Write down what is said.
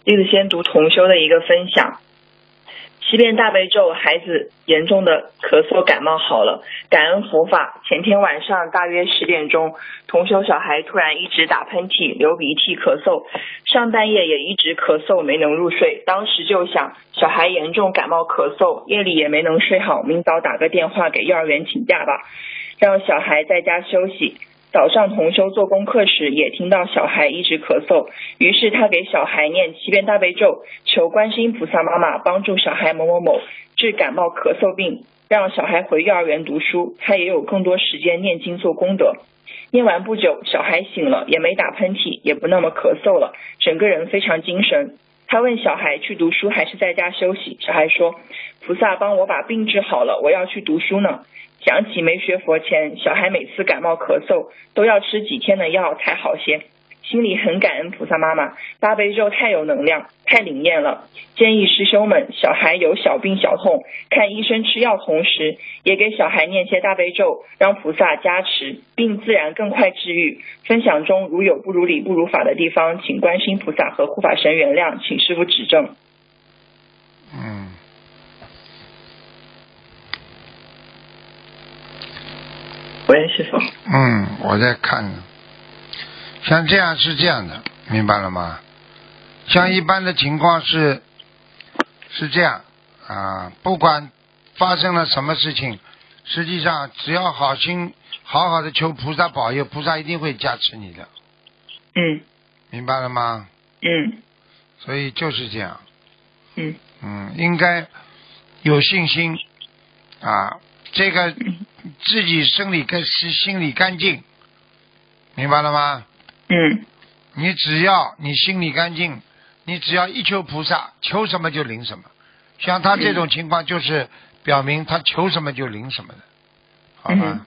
弟子先读同修的一个分享。7遍大悲咒，孩子严重的咳嗽感冒好了，感恩佛法。前天晚上大约10点钟，同修小孩突然一直打喷嚏、流鼻涕、咳嗽，上半夜也一直咳嗽，没能入睡。当时就想，小孩严重感冒咳嗽，夜里也没能睡好，明早打个电话给幼儿园请假吧，让小孩在家休息。早上同修做功课时也听到小孩一直咳嗽，于是他给小孩念7遍大悲咒，求观世音菩萨妈妈帮助小孩某某某治感冒咳嗽病，让小孩回幼儿园读书，他也有更多时间念经做功德。念完不久，小孩醒了，也没打喷嚏，也不那么咳嗽了，整个人非常精神。他问小孩去读书还是在家休息，小孩说菩萨帮我把病治好了，我要去读书呢。想起没学佛前，小孩每次感冒咳嗽都要吃几天的药才好些，心里很感恩菩萨妈妈，大悲咒太有能量，太灵验了。建议师兄们，小孩有小病小痛，看医生吃药同时，也给小孩念些大悲咒，让菩萨加持，病自然更快治愈。分享中如有不如理不如法的地方，请观世音菩萨和护法神原谅，请师父指正。喂，师父。我在看，像这样是这样的，明白了吗？像一般的情况是这样啊，不管发生了什么事情，实际上只要好好的求菩萨保佑，菩萨一定会加持你的。明白了吗？所以就是这样。应该有信心啊，这个自己心里干净，明白了吗？你只要你心里干净，你只要一求菩萨，求什么就灵什么。像他这种情况，就是表明他求什么就灵什么的，好吗？